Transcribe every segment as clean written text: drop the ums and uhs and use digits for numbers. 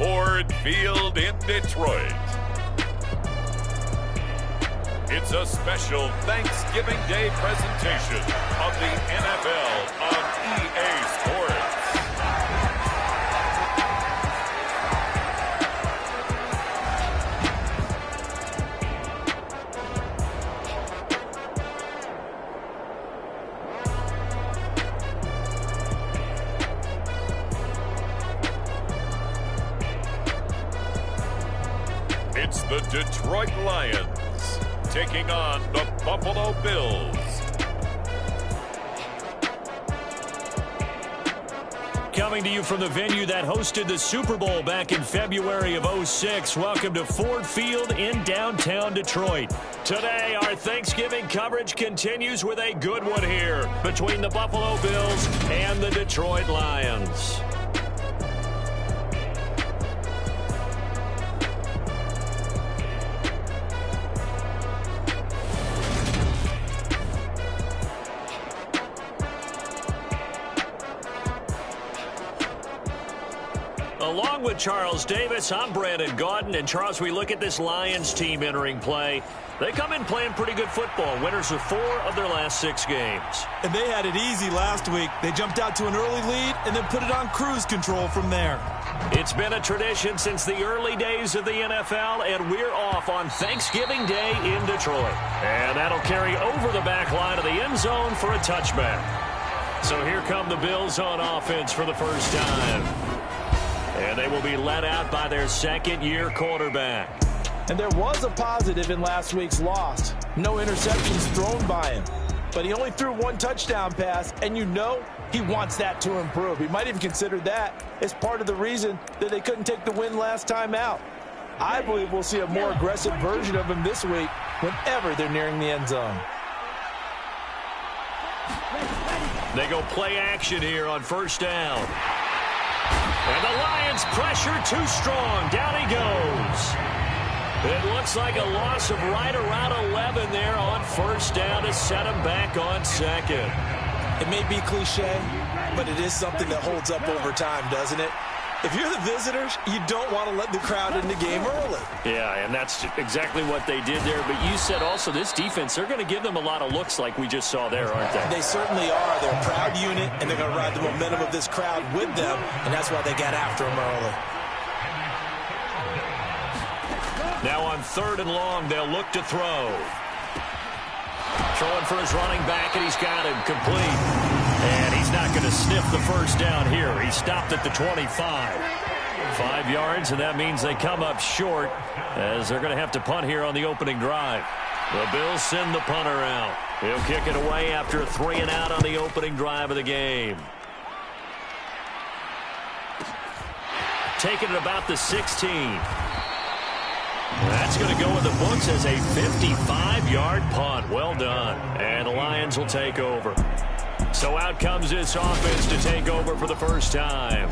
Ford Field in Detroit. It's a special Thanksgiving Day presentation of the NFL on EA Sports. It's the Detroit Lions taking on the Buffalo Bills. Coming to you from the venue that hosted the Super Bowl back in February of '06. Welcome to Ford Field in downtown Detroit. Today, our Thanksgiving coverage continues with a good one here between the Buffalo Bills and the Detroit Lions. Along with Charles Davis, I'm Brandon Gaudin. And Charles, we look at this Lions team entering play. They come in playing pretty good football. Winners of 4 of their last 6 games. And they had it easy last week. They jumped out to an early lead and then put it on cruise control from there. It's been a tradition since the early days of the NFL, and we're off on Thanksgiving Day in Detroit. And that'll carry over the back line of the end zone for a touchback. So here come the Bills on offense for the first time. And they will be led out by their second-year quarterback. And there was a positive in last week's loss. No interceptions thrown by him. But he only threw 1 touchdown pass, and you know he wants that to improve. He might even consider that as part of the reason that they couldn't take the win last time out. I believe we'll see a more aggressive version of him this week whenever they're nearing the end zone. They go play action here on first down. And the Lions pressure too strong. Down he goes. It looks like a loss of right around 11 there on first down to set him back on second. It may be cliche, but it is something that holds up over time, doesn't it? If you're the visitors, you don't want to let the crowd in the game early. Yeah, and that's exactly what they did there. But you said also this defense, they're going to give them a lot of looks like we just saw there, aren't they? They certainly are. They're a proud unit, and they're going to ride the momentum of this crowd with them, and that's why they got after them early. Now on 3rd and long, they'll look to throw. Throwing for his running back, and he's got him complete. And he's not going to sniff the first down here. He stopped at the 25. 5 yards, and that means they come up short as they're going to have to punt here on the opening drive. The Bills send the punter out. He'll kick it away after a 3 and out on the opening drive of the game. Taking it about the 16. That's going to go in the books as a 55-yard punt. Well done. And the Lions will take over. So out comes this offense to take over for the first time.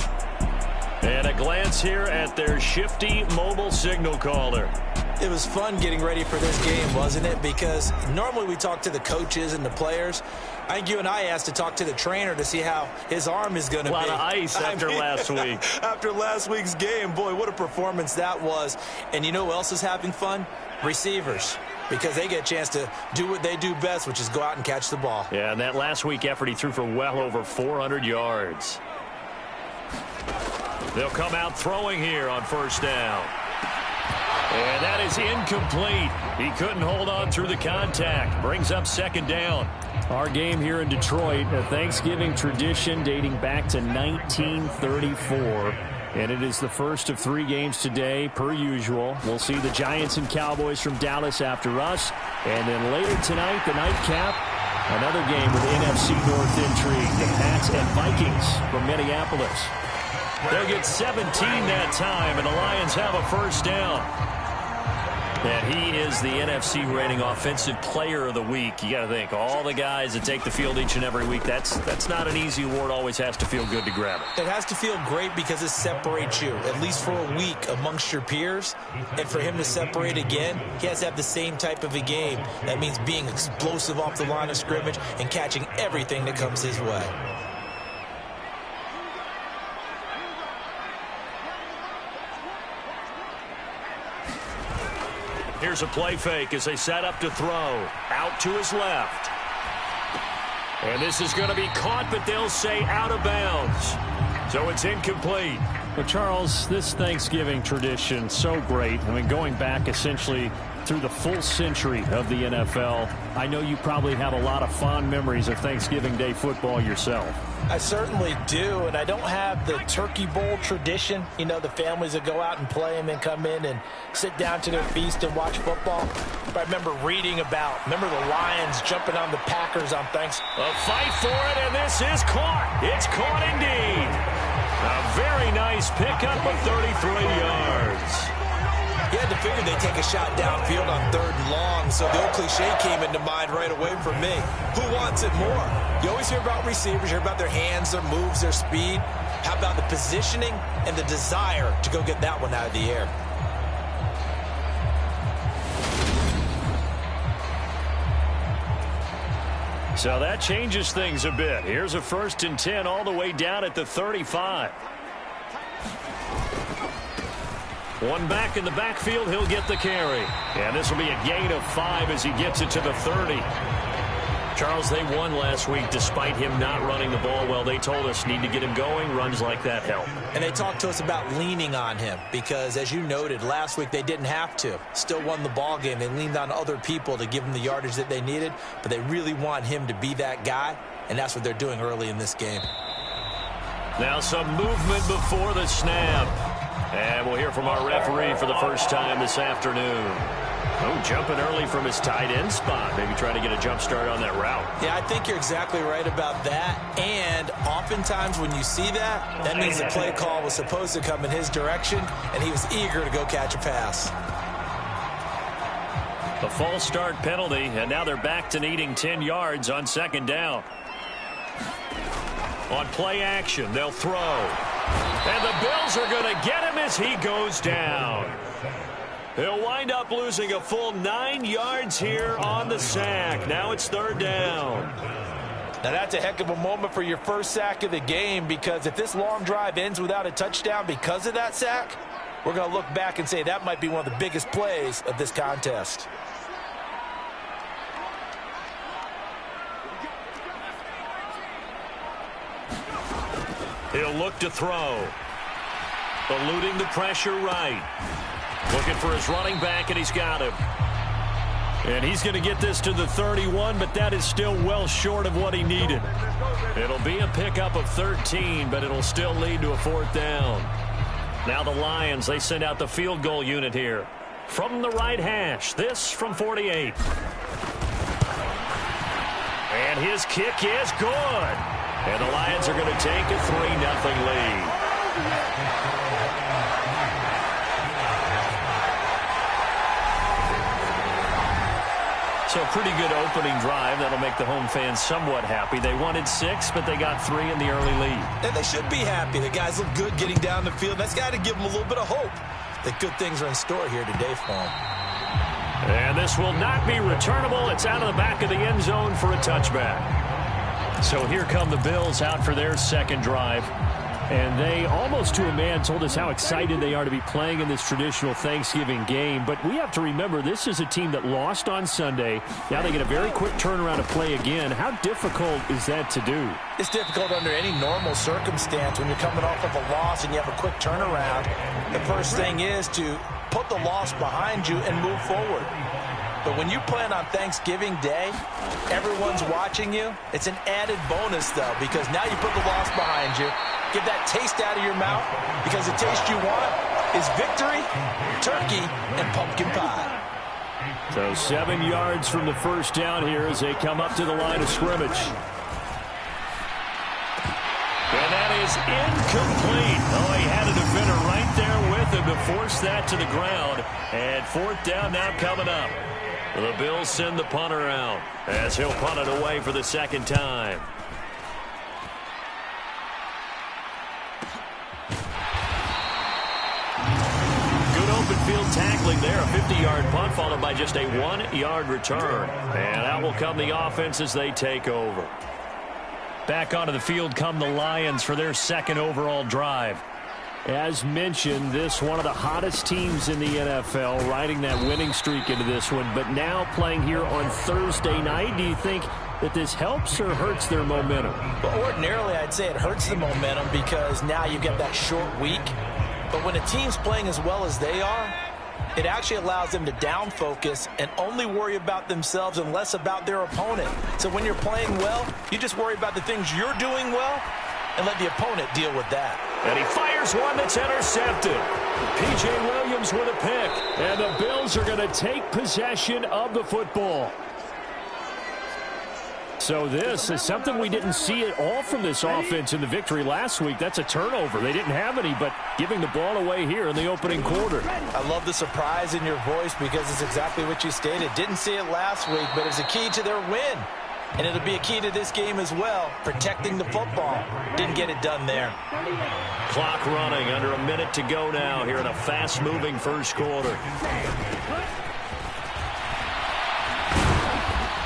And a glance here at their shifty mobile signal caller. It was fun getting ready for this game, wasn't it? Because normally we talk to the coaches and the players. I think you and I asked to talk to the trainer to see how his arm is going to be. A lot of ice after last week. After last week's game, boy, what a performance that was. And you know who else is having fun? Receivers. Because they get a chance to do what they do best, which is go out and catch the ball. Yeah, and that last week effort, he threw for well over 400 yards. They'll come out throwing here on first down. And that is incomplete. He couldn't hold on through the contact. Brings up second down. Our game here in Detroit, a Thanksgiving tradition dating back to 1934. And it is the first of 3 games today, per usual. We'll see the Giants and Cowboys from Dallas after us. And then later tonight, the nightcap, another game with NFC North intrigue. The Pats and Vikings from Minneapolis. They'll get 17 that time, and the Lions have a first down. And he is the NFC rating offensive player of the week. You got to think, all the guys that take the field each and every week, that's not an easy award. Always has to feel good to grab it. It has to feel great because it separates you, at least for a week, amongst your peers. And for him to separate again, he has to have the same type of a game. That means being explosive off the line of scrimmage and catching everything that comes his way. Here's a play fake as they set up to throw. Out to his left. And this is going to be caught, but they'll say out of bounds. So it's incomplete. Well, Charles, this Thanksgiving tradition, so great. I mean, going back essentially through the full century of the NFL, I know you probably have a lot of fond memories of Thanksgiving Day football yourself. I certainly do, and I don't have the Turkey Bowl tradition. You know, the families that go out and play and then come in and sit down to their feast and watch football. But I remember reading remember the Lions jumping on the Packers on Thanksgiving. A fight for it, and this is caught. It's caught indeed. A very nice pickup of 33 yards. You had to figure they'd take a shot downfield on 3rd and long, so the old cliche came into mind right away for me. Who wants it more? You always hear about receivers, you hear about their hands, their moves, their speed. How about the positioning and the desire to go get that one out of the air? So that changes things a bit. Here's a 1st and 10 all the way down at the 35. One back in the backfield, he'll get the carry. And this will be a gain of 5 as he gets it to the 30. Charles, they won last week despite him not running the ball well. They told us need to get him going. Runs like that help. And they talked to us about leaning on him because, as you noted, last week they didn't have to. Still won the ball game. They leaned on other people to give them the yardage that they needed, but they really want him to be that guy, and that's what they're doing early in this game. Now some movement before the snap. And we'll hear from our referee for the first time this afternoon. Oh, jumping early from his tight end spot. Maybe trying to get a jump start on that route. Yeah, I think you're exactly right about that. And oftentimes when you see that, that means the play call was supposed to come in his direction, and he was eager to go catch a pass. A false start penalty, and now they're back to needing 10 yards on 2nd down. On play action, they'll throw. And the Bills are going to get him as he goes down. He'll wind up losing a full 9 yards here on the sack. Now it's 3rd down. Now that's a heck of a moment for your first sack of the game, because if this long drive ends without a touchdown because of that sack, we're going to look back and say that might be one of the biggest plays of this contest. He'll look to throw. Eluding the pressure right. Looking for his running back, and he's got him. And he's going to get this to the 31, but that is still well short of what he needed. It'll be a pickup of 13, but it'll still lead to a 4th down. Now the Lions, they send out the field goal unit here. From the right hash, this from 48. And his kick is good. And the Lions are going to take a 3-0 lead. So a pretty good opening drive. That'll make the home fans somewhat happy. They wanted 6, but they got 3 in the early lead. And they should be happy. The guys look good getting down the field. That's got to give them a little bit of hope that good things are in store here today for them. And this will not be returnable. It's out of the back of the end zone for a touchback. So here come the Bills out for their 2nd drive. And they, almost to a man, told us how excited they are to be playing in this traditional Thanksgiving game. But we have to remember, this is a team that lost on Sunday. Now they get a very quick turnaround to play again. How difficult is that to do? It's difficult under any normal circumstance when you're coming off of a loss and you have a quick turnaround. The first thing is to put the loss behind you and move forward. But when you plan on Thanksgiving Day, everyone's watching you. It's an added bonus, though, because now you put the loss behind you. Get that taste out of your mouth, because the taste you want is victory, turkey, and pumpkin pie. So 7 yards from the 1st down here as they come up to the line of scrimmage. And that is incomplete. Oh, he had a defender right there with him to force that to the ground. And 4th down now coming up. The Bills send the punter out as he'll punt it away for the 2nd time. Good open field tackling there. A 50-yard punt followed by just a 1-yard return. And out will come the offense as they take over. Back onto the field come the Lions for their 2nd overall drive. As mentioned, this one of the hottest teams in the NFL, riding that winning streak into this one, but now playing here on Thursday night. Do you think that this helps or hurts their momentum? Well, ordinarily, I'd say it hurts the momentum because now you get that short week. But when a team's playing as well as they are, it actually allows them to down focus and only worry about themselves and less about their opponent. So when you're playing well, you just worry about the things you're doing well and let the opponent deal with that. And he fires one that's intercepted. P.J. Williams with a pick. And the Bills are going to take possession of the football. So this is something we didn't see at all from this offense in the victory last week. That's a turnover. They didn't have any, but giving the ball away here in the opening quarter. I love the surprise in your voice because it's exactly what you stated. Didn't see it last week, but it's a key to their win. And it'll be a key to this game as well, protecting the football. Didn't get it done there. Clock running, under a minute to go now here in a fast-moving first quarter.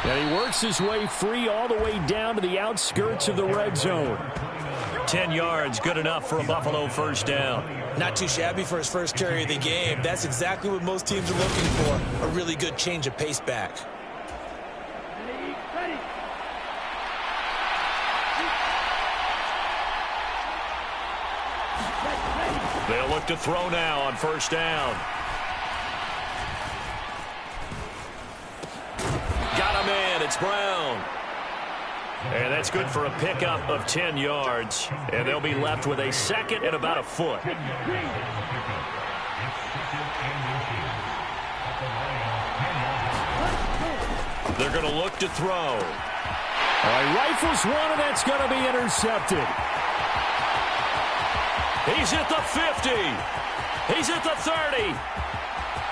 And he works his way free all the way down to the outskirts of the red zone. 10 yards, good enough for a Buffalo first down. Not too shabby for his first carry of the game. That's exactly what most teams are looking for, a really good change of pace back. They'll look to throw now on first down. Got him in. It's Brown. And that's good for a pickup of 10 yards. And they'll be left with a second and about a foot. They're going to look to throw. All right, rifles one, and that's going to be intercepted. He's at the 50. He's at the 30.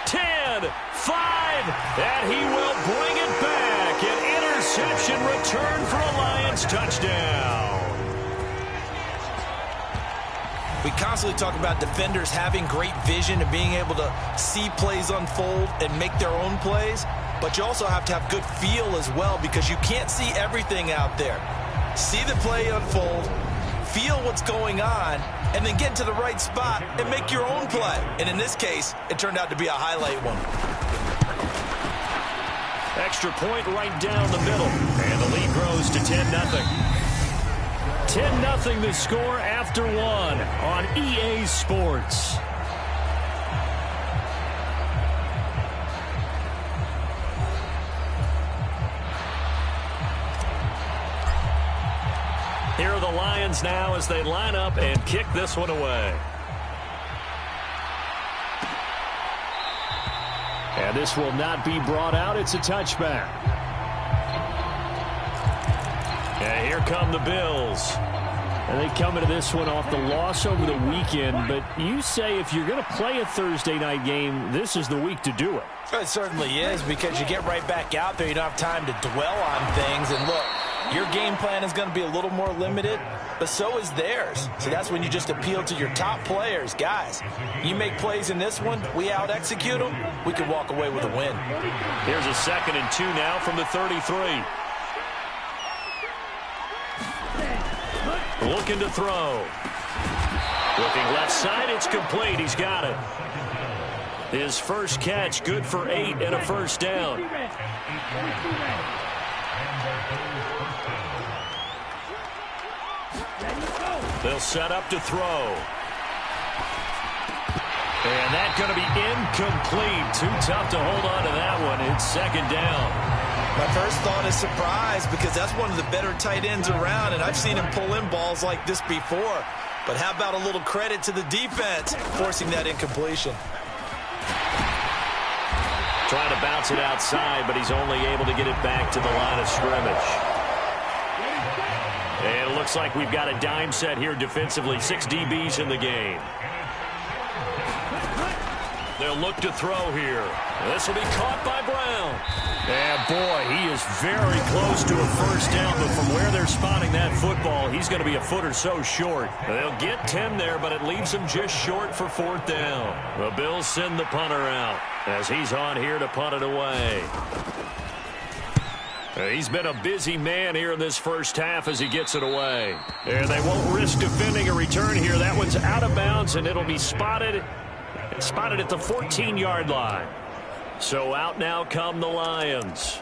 10, 5, and he will bring it back. An interception return for a Lions touchdown. We constantly talk about defenders having great vision and being able to see plays unfold and make their own plays, but you also have to have good feel as well because you can't see everything out there. See the play unfold, feel what's going on, and then get to the right spot and make your own play. And in this case, it turned out to be a highlight one. Extra point right down the middle. And the lead grows to 10-0. 10-0 the score after one on EA Sports. Here are the Lions now as they line up and kick this one away. And this will not be brought out. It's a touchback. And here come the Bills. And they come into this one off the loss over the weekend. But you say if you're going to play a Thursday night game, this is the week to do it. It certainly is because you get right back out there. You don't have time to dwell on things. And look, your game plan is going to be a little more limited, but so is theirs. So that's when you just appeal to your top players. Guys, you make plays in this one, we out-execute them, we can walk away with a win. Here's a 2nd and 2 now from the 33. Looking to throw. Looking left side, it's complete. He's got it. His first catch, good for 8 and a first down. They'll set up to throw. And that's going to be incomplete. Too tough to hold on to that one. It's 2nd down. My first thought is surprise because that's one of the better tight ends around, and I've seen him pull in balls like this before. But how about a little credit to the defense forcing that incompletion? Trying to bounce it outside, but he's only able to get it back to the line of scrimmage. And it looks like we've got a dime set here defensively. 6 DBs in the game. They'll look to throw here. This will be caught by Brown. And boy, he is very close to a first down, but from where they're spotting that football, he's going to be a foot or so short. They'll get 10 there, but it leaves him just short for 4th down. The Bills send the punter out as he's on here to punt it away. He's been a busy man here in this first half as he gets it away. And they won't risk defending a return here. That one's out of bounds, and it'll be spotted at the 14-yard line. So out now come the Lions.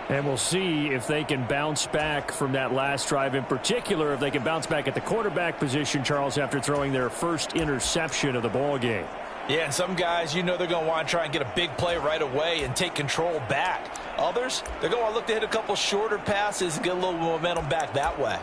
And we'll see if they can bounce back from that last drive, in particular, if they can bounce back at the quarterback position, Charles, after throwing their first interception of the ball game. Yeah, and some guys, they're going to want to try and get a big play right away and take control back. Others, they're going to want to look to hit a couple shorter passes and get a little momentum back that way.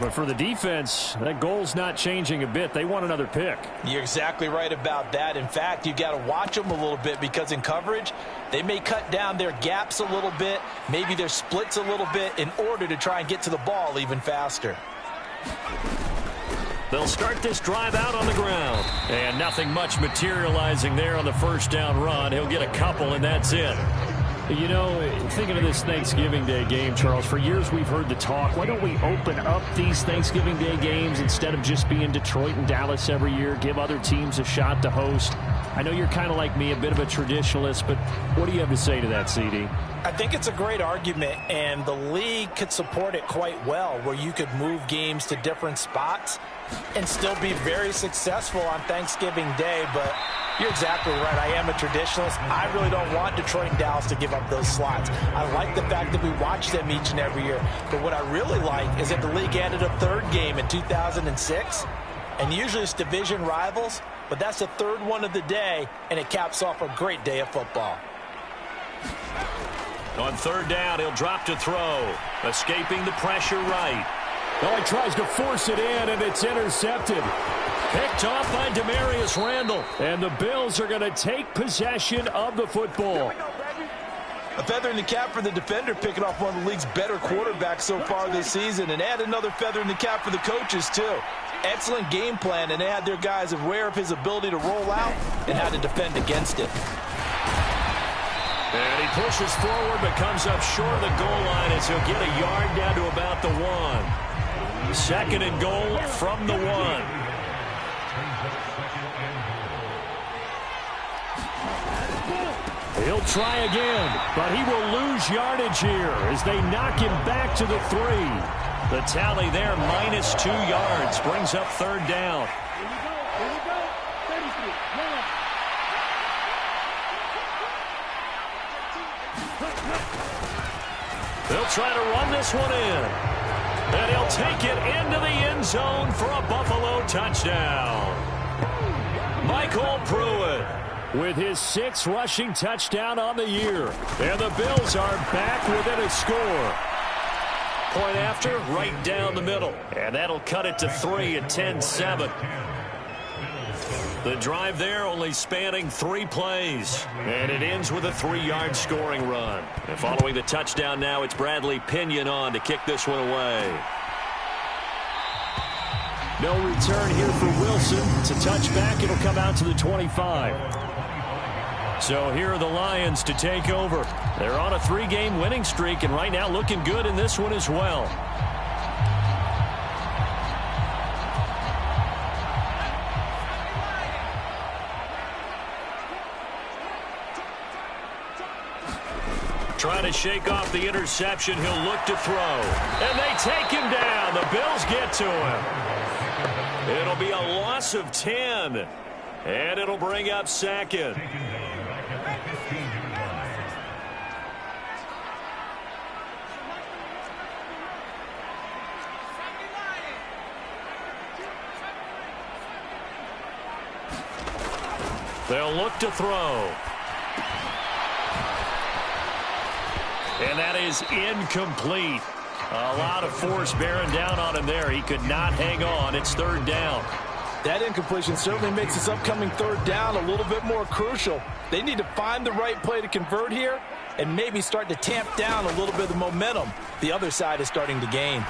But for the defense, that goal's not changing a bit. They want another pick. You're exactly right about that. In fact, you've got to watch them a little bit because in coverage, they may cut down their gaps a little bit, maybe their splits a little bit in order to try and get to the ball even faster. They'll start this drive out on the ground. And nothing much materializing there on the first down run. He'll get a couple, and that's it. You know, thinking of this Thanksgiving Day game, Charles, for years we've heard the talk, why don't we open up these Thanksgiving Day games instead of just being Detroit and Dallas every year, give other teams a shot to host? I know you're kind of like me, a bit of a traditionalist, but what do you have to say to that, CD? I think it's a great argument, and the league could support it quite well, where you could move games to different spots and still be very successful on Thanksgiving Day. But you're exactly right. I am a traditionalist. I really don't want Detroit and Dallas to give up those slots. I like the fact that we watch them each and every year. But what I really like is that the league added a third game in 2006, and usually it's division rivals, but that's the third one of the day, and it caps off a great day of football. On third down, he'll drop to throw. Escaping the pressure right. Oh, he tries to force it in, and it's intercepted. Picked off by Demarius Randall. And the Bills are going to take possession of the football. A feather in the cap for the defender, picking off one of the league's better quarterbacks so far this season. And add another feather in the cap for the coaches, too. Excellent game plan, and they had their guys aware of his ability to roll out and how to defend against it. And he pushes forward but comes up short of the goal line as he'll get a yard down to about the 1. Second and goal from the 1. He'll try again, but he will lose yardage here as they knock him back to the 3. The tally there, -2 yards, brings up third down. They'll try to run this one in. And he'll take it into the end zone for a Buffalo touchdown. Michael Pruitt with his 6th rushing touchdown on the year. And the Bills are back within a score. Point after, right down the middle. And that'll cut it to 3 at 10-7. The drive there only spanning 3 plays. And it ends with a 3-yard scoring run. And following the touchdown now, it's Bradley Pinion on to kick this one away. No return here for Wilson. It's a touchback. It'll come out to the 25. So here are the Lions to take over. They're on a 3-game winning streak, and right now looking good in this one as well. Trying to shake off the interception. He'll look to throw. And they take him down. The Bills get to him. It'll be a loss of 10. And it'll bring up second. They'll look to throw. And that is incomplete. A lot of force bearing down on him there. He could not hang on. It's third down. That incompletion certainly makes this upcoming third down a little bit more crucial. They need to find the right play to convert here and maybe start to tamp down a little bit of the momentum the other side is starting to gain.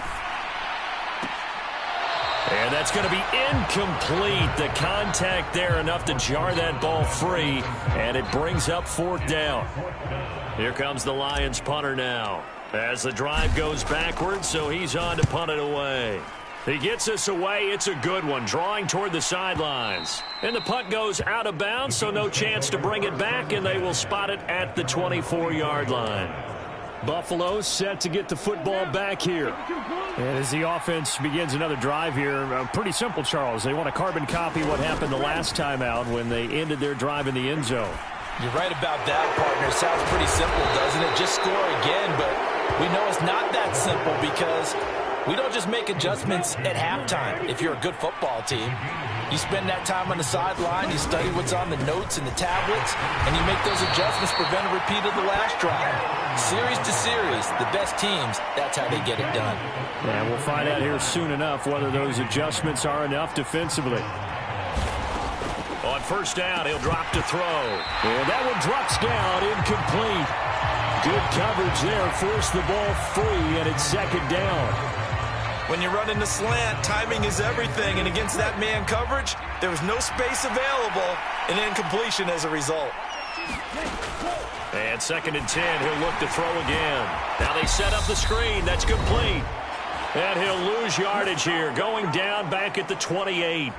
And that's going to be incomplete. The contact there enough to jar that ball free, and it brings up fourth down. Here comes the Lions punter now as the drive goes backwards, so he's on to punt it away. He gets this away. It's a good one, drawing toward the sidelines. And the punt goes out of bounds, so no chance to bring it back, and they will spot it at the 24-yard line. Buffalo set to get the football back here. And as the offense begins another drive here, pretty simple, Charles. They want to carbon copy what happened the last time out when they ended their drive in the end zone. You're right about that, partner. Sounds pretty simple, doesn't it? Just score again, but we know it's not that simple because we don't just make adjustments at halftime. If you're a good football team, you spend that time on the sideline, you study what's on the notes and the tablets, and you make those adjustments to prevent a repeat of the last drive. Series to series, the best teams, that's how they get it done. And we'll find out here soon enough whether those adjustments are enough defensively. On first down, he'll drop to throw. And that one drops down, incomplete. Good coverage there, forced the ball free, and it's second down. When you're running the slant, timing is everything, and against that man coverage, there was no space available, and incompletion as a result. And second and 10, he'll look to throw again. Now they set up the screen. That's complete. And he'll lose yardage here, going down back at the 28.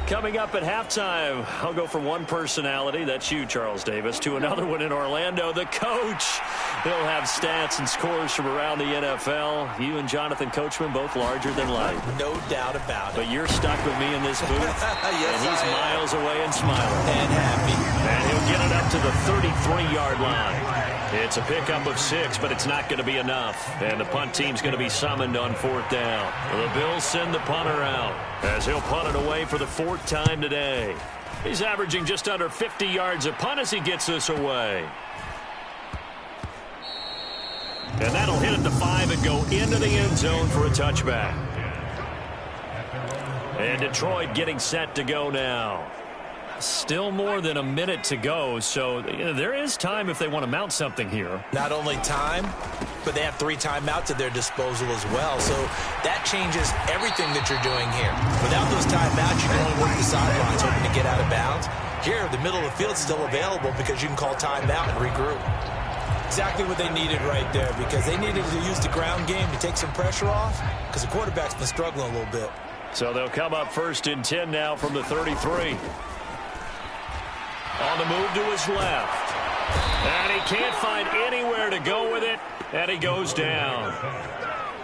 Coming up at halftime, I'll go from one personality, that's you, Charles Davis, to another one in Orlando, the coach. He'll have stats and scores from around the NFL. You and Jonathan Coachman, both larger than life. No doubt about it. But you're stuck with me in this booth, yes, and he's miles away and smiling. And happy. And he'll get it up to the 33-yard line. It's a pickup of 6, but it's not going to be enough. And the punt team's going to be summoned on fourth down. The Bills send the punter out as he'll punt it away for the 4th time today. He's averaging just under 50 yards a punt as he gets this away. And that'll hit at the 5 and go into the end zone for a touchback. And Detroit getting set to go now. Still more than a minute to go, so there is time if they want to mount something here. Not only time, but they have 3 timeouts at their disposal as well. So that changes everything that you're doing here. Without those timeouts, you can only work the sidelines, hoping to get out of bounds. Here, the middle of the field is still available because you can call timeout and regroup. Exactly what they needed right there, because they needed to use the ground game to take some pressure off, because the quarterback's been struggling a little bit. So they'll come up 1st and 10 now from the 33. On the move to his left. And he can't find anywhere to go with it, and he goes down.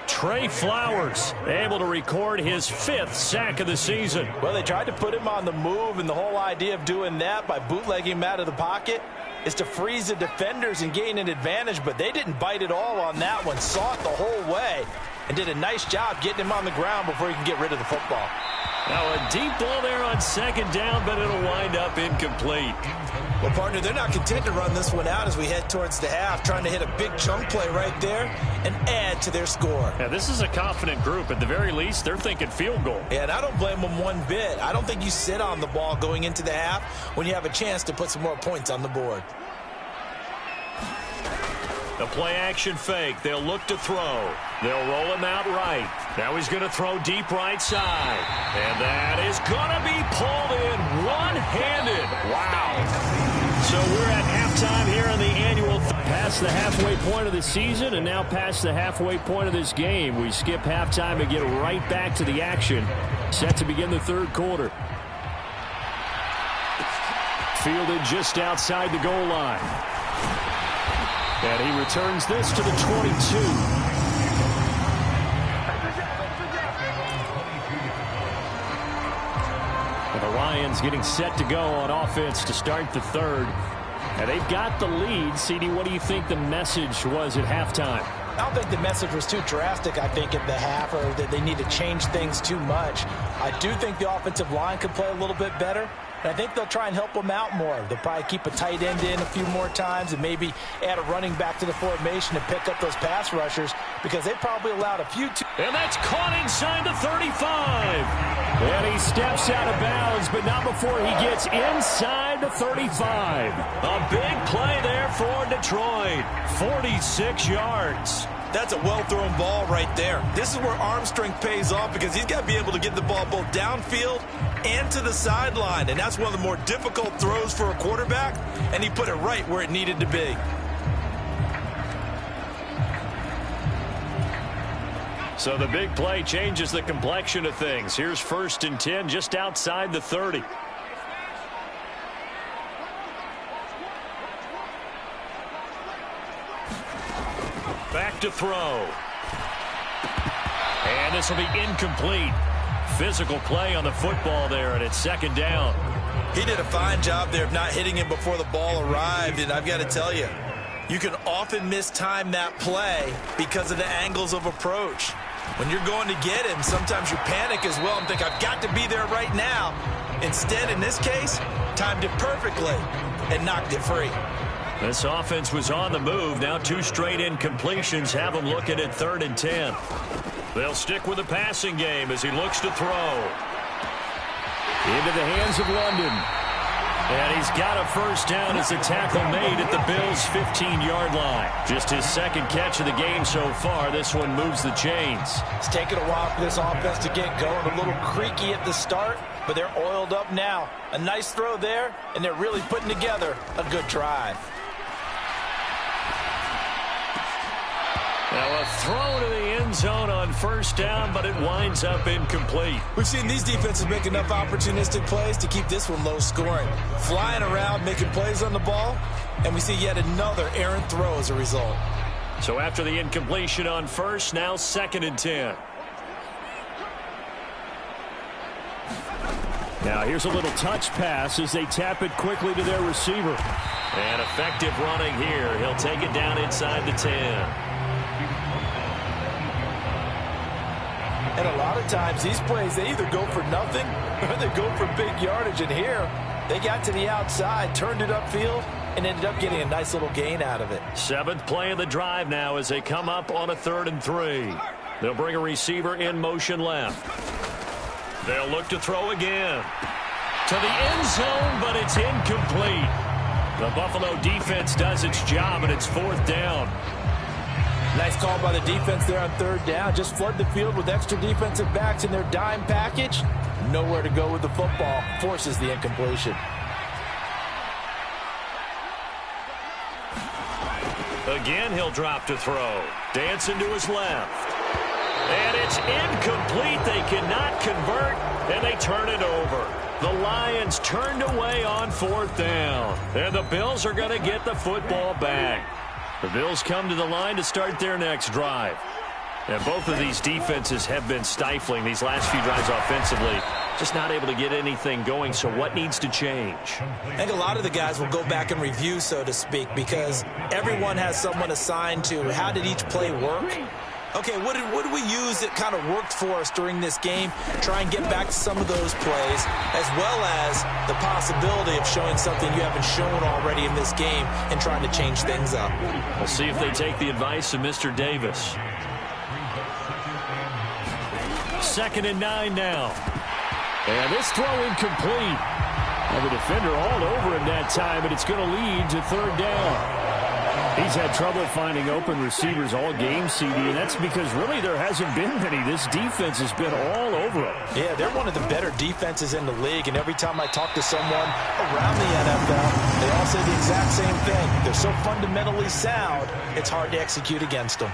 Trey Flowers able to record his 5th sack of the season. Well, they tried to put him on the move, and the whole idea of doing that by bootlegging him out of the pocket is to freeze the defenders and gain an advantage, but they didn't bite at all on that one. Saw it the whole way and did a nice job getting him on the ground before he can get rid of the football. Now a deep ball there on 2nd down, but it'll wind up incomplete. Well, partner, they're not content to run this one out as we head towards the half, trying to hit a big chunk play right there and add to their score. Yeah, this is a confident group. At the very least, they're thinking field goal. Yeah, and I don't blame them one bit. I don't think you sit on the ball going into the half when you have a chance to put some more points on the board. The play-action fake. They'll look to throw. They'll roll him out right. Now he's going to throw deep right side. And that is going to be pulled in one-handed. Wow. So we're at halftime here in the annual. Past the halfway point of the season and now past the halfway point of this game. We skip halftime and get right back to the action. Set to begin the 3rd quarter. Fielded just outside the goal line. And he returns this to the 22. And the Lions getting set to go on offense to start the 3rd. And they've got the lead. CD, what do you think the message was at halftime? I don't think the message was too drastic, I think, at the half, or that they need to change things too much. I do think the offensive line could play a little bit better. And I think they'll try and help them out more. They'll probably keep a tight end in a few more times and maybe add a running back to the formation and pick up those pass rushers because they probably allowed a few. And that's caught inside the 35. And he steps out of bounds, but not before he gets inside the 35. A big play there for Detroit. 46 yards. That's a well-thrown ball right there. This is where arm strength pays off because he's got to be able to get the ball both downfield and to the sideline. And that's one of the more difficult throws for a quarterback, and he put it right where it needed to be. So the big play changes the complexion of things. Here's 1st and 10 just outside the 30. to throw. And this will be incomplete. Physical play on the football there, and it's second down. He did a fine job there of not hitting him before the ball arrived, and I've got to tell you, you can often mistime that play because of the angles of approach. When you're going to get him, sometimes you panic as well and think, I've got to be there right now. Instead, in this case, timed it perfectly and knocked it free. This offense was on the move. Now 2 straight incompletions have them looking at 3rd and 10. They'll stick with the passing game as he looks to throw. Into the hands of London. And he's got a first down as a tackle made at the Bills' 15-yard line. Just his second catch of the game so far. This one moves the chains. It's taken a while for this offense to get going. A little creaky at the start, but they're oiled up now. A nice throw there, and they're really putting together a good drive. Now a throw to the end zone on first down, but it winds up incomplete. We've seen these defenses make enough opportunistic plays to keep this one low scoring. Flying around, making plays on the ball, and we see yet another errant throw as a result. So after the incompletion on first, now 2nd and 10. Now here's a little touch pass as they tap it quickly to their receiver. And effective running here. He'll take it down inside the 10. And a lot of times, these plays, they either go for nothing or they go for big yardage. And here, they got to the outside, turned it upfield, and ended up getting a nice little gain out of it. 7th play of the drive now as they come up on a 3rd and 3. They'll bring a receiver in motion left. They'll look to throw again. To the end zone, but it's incomplete. The Buffalo defense does its job, and it's 4th down. Nice call by the defense there on 3rd down. Just flood the field with extra defensive backs in their dime package. Nowhere to go with the football. Forces the incompletion. Again, he'll drop to throw. Dancing to his left. And it's incomplete. They cannot convert, and they turn it over. The Lions turned away on 4th down. And the Bills are going to get the football back. The Bills come to the line to start their next drive. And both of these defenses have been stifling these last few drives offensively. Just not able to get anything going, so what needs to change? I think a lot of the guys will go back and review, so to speak, because everyone has someone assigned to how did each play work. Okay, what did we use that kind of worked for us during this game? Try and get back to some of those plays, as well as the possibility of showing something you haven't shown already in this game and trying to change things up. We'll see if they take the advice of Mr. Davis. 2nd and 9 now. And this throw incomplete. And the defender all over him that time, and it's going to lead to 3rd down. He's had trouble finding open receivers all game, CD, and that's because really there hasn't been many. This defense has been all over him. Yeah, they're one of the better defenses in the league, and every time I talk to someone around the NFL, they all say the exact same thing. They're so fundamentally sound, it's hard to execute against them.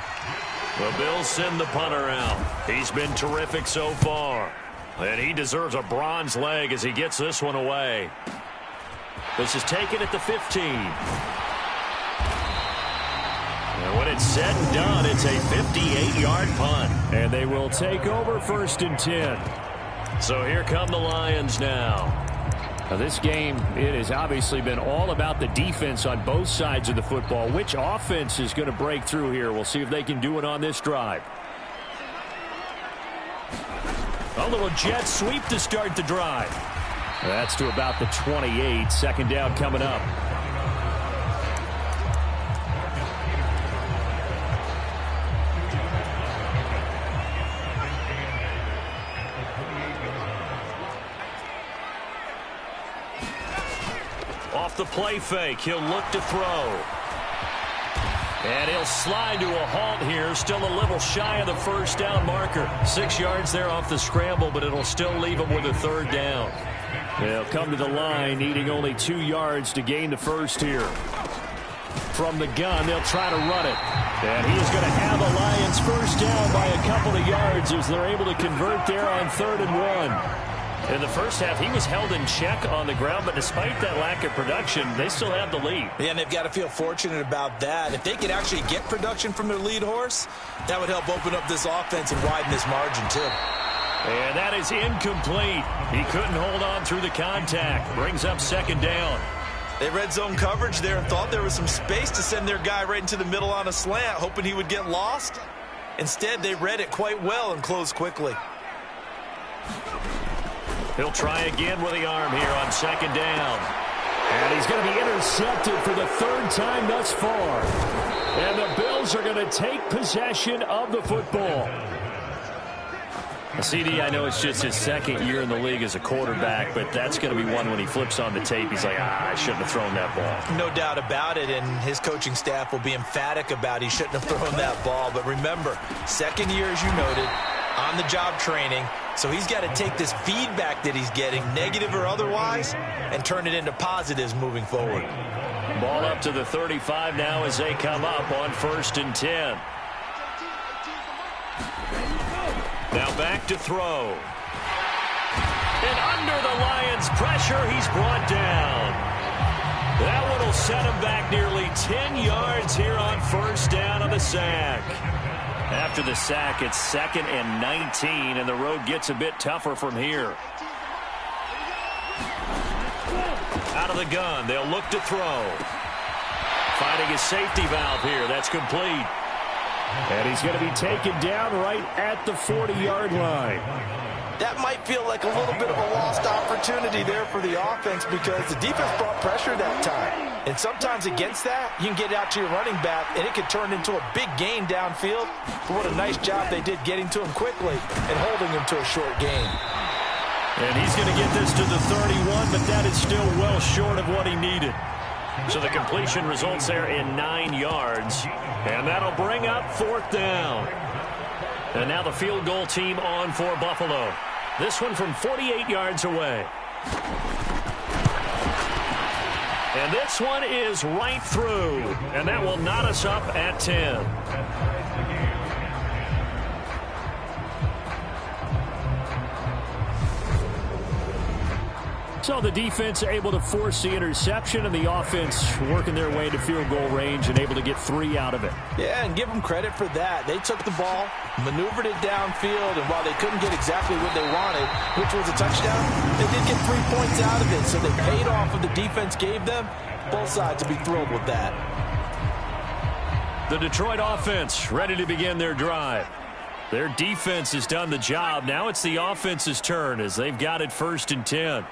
The Bills send the punter out. He's been terrific so far, and he deserves a bronze leg as he gets this one away. This is taken at the 15. And when it's said and done, it's a 58-yard punt. And they will take over 1st and 10. So here come the Lions now. Now this game, it has obviously been all about the defense on both sides of the football. Which offense is going to break through here? We'll see if they can do it on this drive. A little jet sweep to start the drive. That's to about the 28. 2nd down coming up. Off the play fake, he'll look to throw. And he'll slide to a halt here, still a little shy of the 1st down marker. 6 yards there off the scramble, but it'll still leave him with a 3rd down. They'll come to the line, needing only 2 yards to gain the first here. From the gun, they'll try to run it. And he is going to have a Lions 1st down by a couple of yards as they're able to convert there on 3rd and 1. In the first half, he was held in check on the ground, but despite that lack of production, they still have the lead. Yeah, and they've got to feel fortunate about that. If they could actually get production from their lead horse, that would help open up this offense and widen this margin, too. And that is incomplete. He couldn't hold on through the contact. Brings up second down. They read zone coverage there and thought there was some space to send their guy right into the middle on a slant, hoping he would get lost. Instead, they read it quite well and closed quickly. He'll try again with the arm here on second down. And he's going to be intercepted for the third time thus far. And the Bills are going to take possession of the football. CD, I know it's just his second year in the league as a quarterback, but that's going to be one when he flips on the tape. He's like, I shouldn't have thrown that ball. No doubt about it, and his coaching staff will be emphatic about he shouldn't have thrown that ball. But remember, second year, as you noted, on-the-job training, so he's got to take this feedback that he's getting, negative or otherwise, and turn it into positives moving forward. Ball up to the 35 now as they come up on 1st and 10. Now back to throw. And under the Lions' pressure, he's brought down. That one will set him back nearly 10 yards here on 1st down on the sack. After the sack, it's 2nd and 19, and the road gets a bit tougher from here. Out of the gun, they'll look to throw. Finding his safety valve here. That's complete. And he's going to be taken down right at the 40-yard line. That might feel like a little bit of a lost opportunity there for the offense because the defense brought pressure that time. And sometimes against that, you can get out to your running back, and it could turn into a big gain downfield. But what a nice job they did getting to him quickly and holding him to a short gain. And he's going to get this to the 31, but that is still well short of what he needed. So the completion results there in 9 yards. And that'll bring up 4th down. And now the field goal team on for Buffalo. This one from 48 yards away. And this one is right through. And that will knot us up at 10. So the defense able to force the interception, and the offense working their way to field goal range and able to get 3 out of it. Yeah, and give them credit for that. They took the ball, maneuvered it downfield, and while they couldn't get exactly what they wanted, which was a touchdown, they did get 3 points out of it. So they paid off what the defense gave them. Both sides will be thrilled with that. The Detroit offense ready to begin their drive. Their defense has done the job. Now it's the offense's turn as they've got it 1st and 10.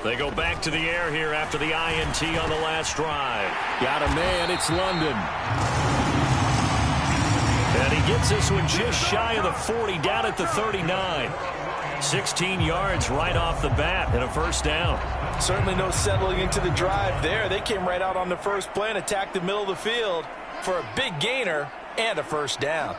They go back to the air here after the INT on the last drive. Got a man, it's London. And he gets this one just shy of the 40, down at the 39. 16 yards right off the bat and a 1st down. Certainly no settling into the drive there. They came right out on the first play and attacked the middle of the field for a big gainer and a 1st down.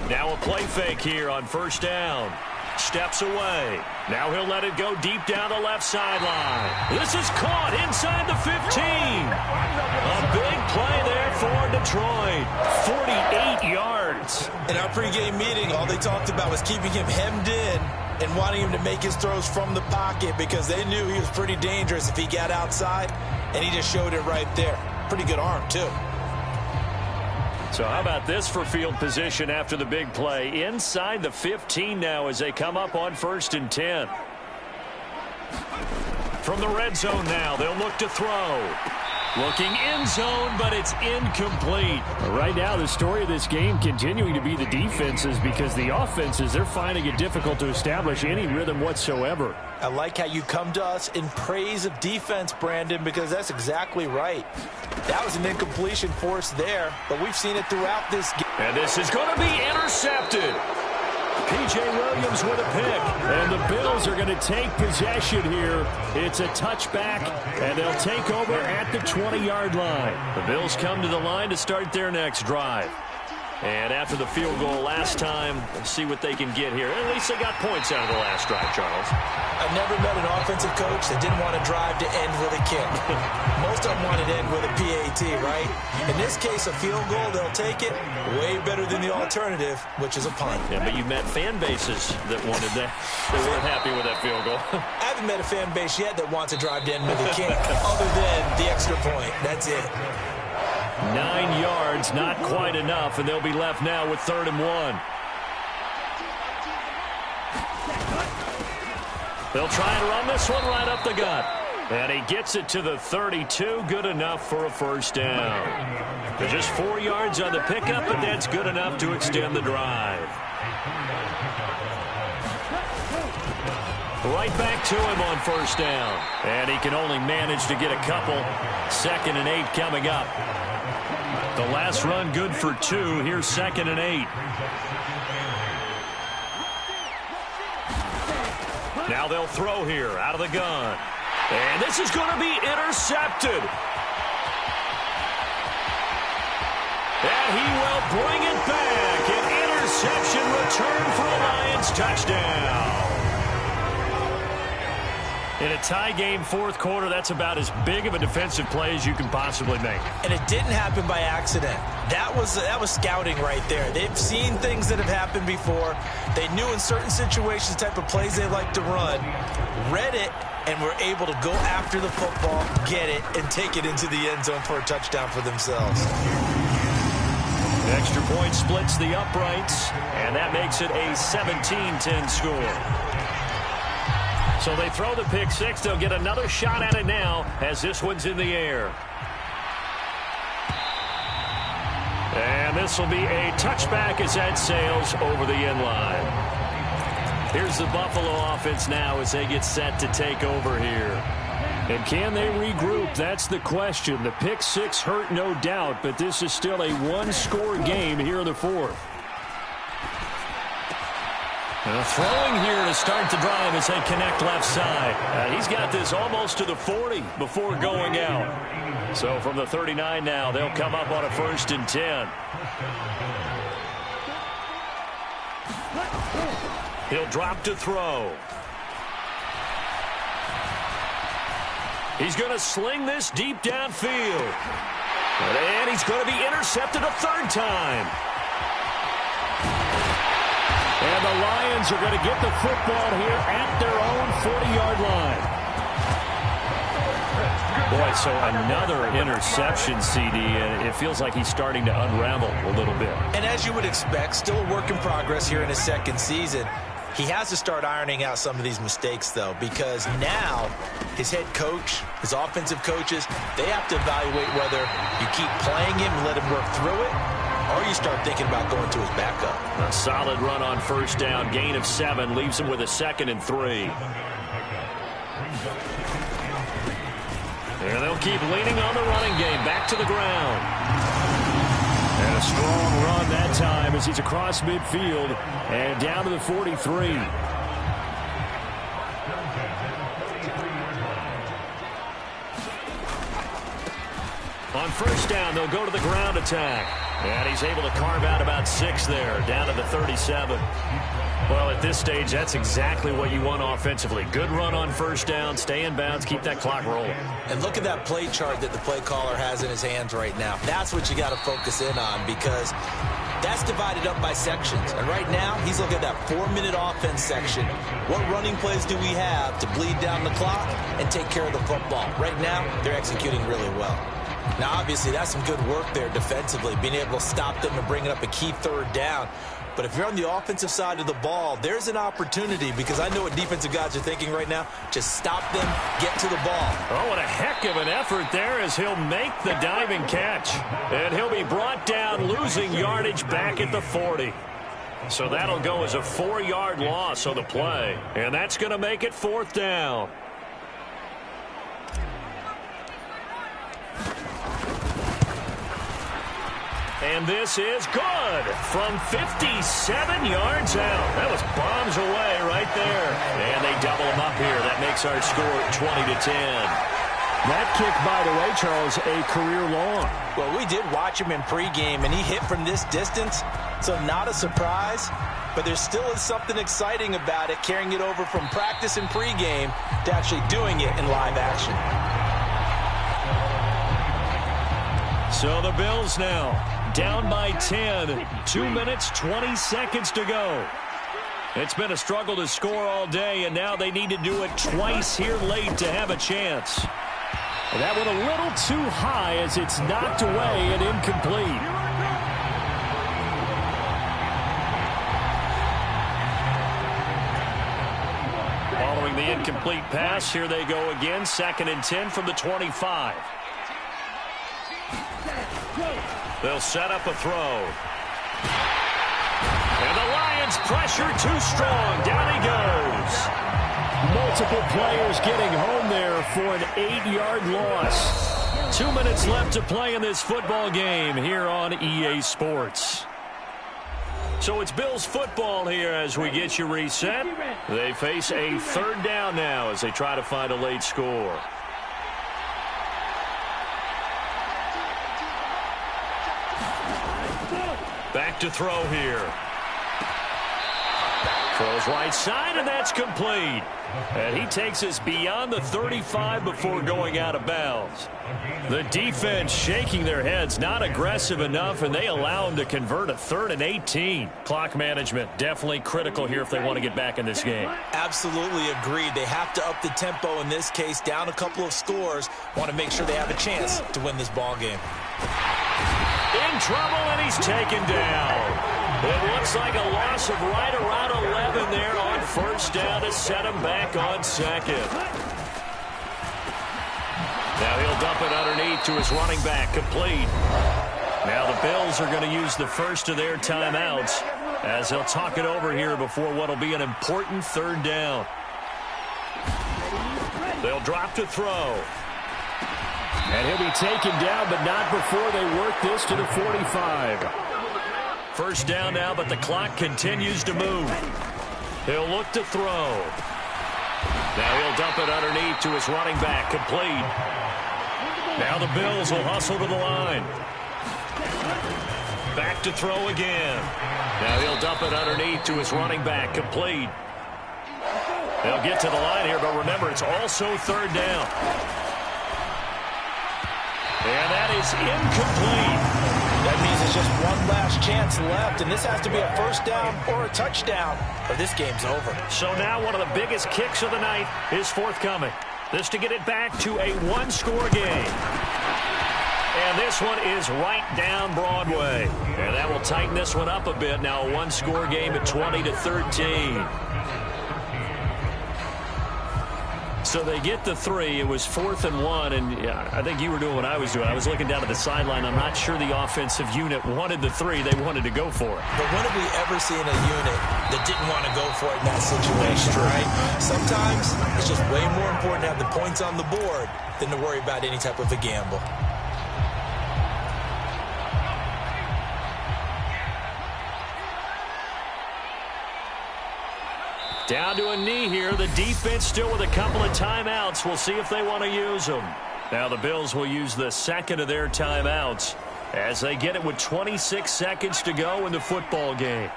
Now a play fake here on 1st down. Steps away. Now he'll let it go deep down the left sideline. This is caught inside the 15. A big play there for Detroit. 48 yards. In our pregame meeting, all they talked about was keeping him hemmed in and wanting him to make his throws from the pocket because they knew he was pretty dangerous if he got outside, and he just showed it right there. Pretty good arm, too. So how about this for field position after the big play? Inside the 15 now as they come up on 1st and 10. From the red zone now, they'll look to throw. Looking end zone, but it's incomplete. Right now, the story of this game continuing to be the defenses because the offenses, they're finding it difficult to establish any rhythm whatsoever. I like how you come to us in praise of defense, Brandon, because that's exactly right. That was an incompletion forced there, but we've seen it throughout this game. And this is going to be intercepted. P.J. Williams with a pick. And the Bills are going to take possession here. It's a touchback, and they'll take over at the 20-yard line. The Bills come to the line to start their next drive. And after the field goal last time, let's see what they can get here. At least they got points out of the last drive, Charles. I've never met an offensive coach that didn't want to drive to end with a kick. Most of them wanted to end with a PAT, right? In this case, a field goal, they'll take it. Way better than the alternative, which is a punt. Yeah, but you've met fan bases that wanted that. They weren't happy with that field goal. I haven't met a fan base yet that wants to drive to end with a kick, other than the extra point. That's it. 9 yards, not quite enough, and they'll be left now with 3rd and 1. They'll try and run this one right up the gut. And he gets it to the 32. Good enough for a first down. They're just 4 yards on the pickup, but that's good enough to extend the drive. Right back to him on first down. And he can only manage to get a couple. 2nd and 8 coming up. The last run good for 2. Here's 2nd and 8. Now they'll throw here out of the gun. And this is going to be intercepted. And he will bring it back. An interception return for a Lions touchdown. In a tie game, 4th quarter, that's about as big of a defensive play as you can possibly make. And it didn't happen by accident. That was scouting right there. They've seen things that have happened before. They knew in certain situations the type of plays they like to run, read it, and were able to go after the football, get it, and take it into the end zone for a touchdown for themselves. Extra point splits the uprights, and that makes it a 17-10 score. So they throw the pick six. They'll get another shot at it now as this one's in the air. And this will be a touchback as that sails over the end line. Here's the Buffalo offense now as they get set to take over here. And can they regroup? That's the question. The pick six hurt, no doubt, but this is still a one-score game here in the 4th. And throwing here to start the drive as they connect left side. He's got this almost to the 40 before going out. So from the 39 now, they'll come up on a 1st and 10. He'll drop to throw. He's going to sling this deep downfield. And he's going to be intercepted a 3rd time. And the Lions are going to get the football here at their own 40-yard line. Boy, so another interception, CD, and it feels like he's starting to unravel a little bit. And as you would expect, still a work in progress here in his 2nd season. He has to start ironing out some of these mistakes, though, because now his head coach, his offensive coaches, they have to evaluate whether you keep playing him and let him work through it, or you start thinking about going to his backup. A solid run on 1st down, gain of 7, leaves him with a 2nd and 3. And they'll keep leaning on the running game, back to the ground. And a strong run that time as he's across midfield and down to the 43. On 1st down, they'll go to the ground attack. And he's able to carve out about 6 there, down to the 37. Well, at this stage, that's exactly what you want offensively. Good run on 1st down, stay in bounds, keep that clock rolling. And look at that play chart that the play caller has in his hands right now. That's what you got to focus in on, because that's divided up by sections. And right now, he's looking at that 4-minute offense section. What running plays do we have to bleed down the clock and take care of the football? Right now, they're executing really well. Now, obviously, that's some good work there defensively, being able to stop them and bringing up a key 3rd down. But if you're on the offensive side of the ball, there's an opportunity, because I know what defensive guys are thinking right now. Just stop them, get to the ball. Oh, what a heck of an effort there as he'll make the diving catch. And he'll be brought down, losing yardage back at the 40. So that'll go as a 4-yard loss on the play. And that's going to make it 4th down. And this is good from 57 yards out. That was bombs away right there. And they double them up here. That makes our score 20-10. That kick, by the way, Charles, a career long. Well, we did watch him in pregame, and he hit from this distance, so not a surprise. But there still is something exciting about it, carrying it over from practice and pregame to actually doing it in live action. So the Bills now down by 10. 2 minutes, 20 seconds to go. It's been a struggle to score all day, and now they need to do it twice here late to have a chance. That went a little too high as it's knocked away and incomplete. Following the incomplete pass, here they go again. 2nd and 10 from the 25. They'll set up a throw. And the Lions pressure too strong. Down he goes. Multiple players getting home there for an 8-yard loss. 2 minutes left to play in this football game here on EA Sports. So it's Bills football here as we get you reset. They face a 3rd down now as they try to find a late score. Back to throw here. Throws right side, and that's complete. And he takes us beyond the 35 before going out of bounds. The defense shaking their heads, not aggressive enough, and they allow him to convert a 3rd and 18. Clock management definitely critical here if they want to get back in this game. Absolutely agreed. They have to up the tempo in this case, down a couple of scores. Want to make sure they have a chance to win this ball game. In trouble, and he's taken down. It looks like a loss of right around 11 there on 1st down to set him back on 2nd. Now he'll dump it underneath to his running back, complete. Now the Bills are going to use the first of their timeouts as they'll talk it over here before what will be an important 3rd down. They'll drop to throw. And he'll be taken down, but not before they work this to the 45. 1st down now, but the clock continues to move. He'll look to throw. Now he'll dump it underneath to his running back, complete. Now the Bills will hustle to the line. Back to throw again. Now he'll dump it underneath to his running back, complete. They'll get to the line here, but remember, it's also 3rd down. And that is incomplete. That means it's just one last chance left, and this has to be a 1st down or a touchdown, or this game's over. So now one of the biggest kicks of the night is forthcoming. This to get it back to a 1-score game. And this one is right down Broadway. And that will tighten this one up a bit. Now a 1-score game at 20-13. So they get the 3. It was 4th and 1, and I think you were doing what I was doing. I was looking down at the sideline. I'm not sure the offensive unit wanted the 3. They wanted to go for it. But when have we ever seen a unit that didn't want to go for it in that situation, right? Sometimes it's just way more important to have the points on the board than to worry about any type of a gamble. Down to a knee here. The defense still with a couple of timeouts. We'll see if they want to use them. Now the Bills will use the 2nd of their timeouts as they get it with 26 seconds to go in the football game.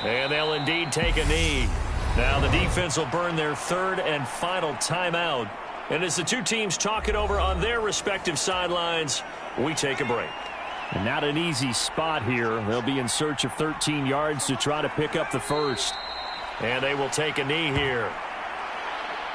And they'll indeed take a knee. Now the defense will burn their 3rd and final timeout. And as the two teams talk it over on their respective sidelines, we take a break. And not an easy spot here. They'll be in search of 13 yards to try to pick up the 1st. And they will take a knee here.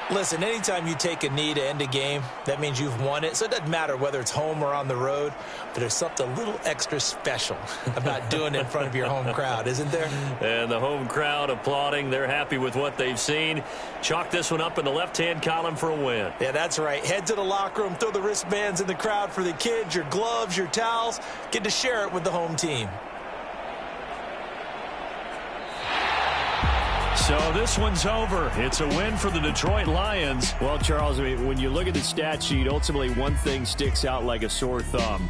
Listen, anytime you take a knee to end a game, that means you've won it. So it doesn't matter whether it's home or on the road, but there's something a little extra special about doing it in front of your home crowd, isn't there? And the home crowd applauding. They're happy with what they've seen. Chalk this one up in the left-hand column for a win. Yeah, that's right. Head to the locker room, throw the wristbands in the crowd for the kids, your gloves, your towels. Get to share it with the home team. So this one's over. It's a win for the Detroit Lions. Well, Charles, I mean, when you look at the stat sheet, ultimately one thing sticks out like a sore thumb.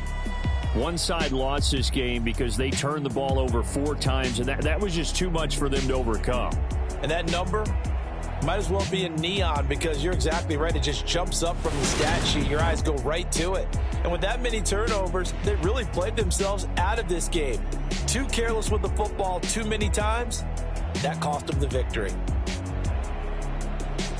One side lost this game because they turned the ball over 4 times, and that was just too much for them to overcome. And that number, Might as well be in neon because you're exactly right. It just jumps up from the stat sheet. Your eyes go right to it. And with that many turnovers, they really played themselves out of this game. Too careless with the football too many times. That cost them the victory.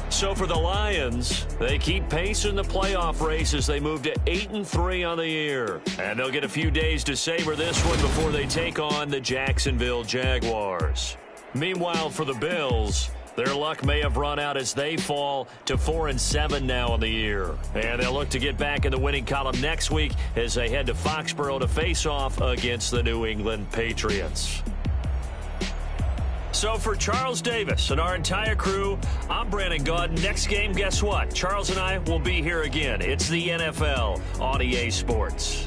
So for the Lions, they keep pace in the playoff race as they move to 8-3 on the year. And they'll get a few days to savor this one before they take on the Jacksonville Jaguars. Meanwhile, for the Bills, their luck may have run out as they fall to 4-7 now on the year. And they'll look to get back in the winning column next week as they head to Foxborough to face off against the New England Patriots. So for Charles Davis and our entire crew, I'm Brandon Gaudin. Next game, guess what? Charles and I will be here again. It's the NFL on EA Sports.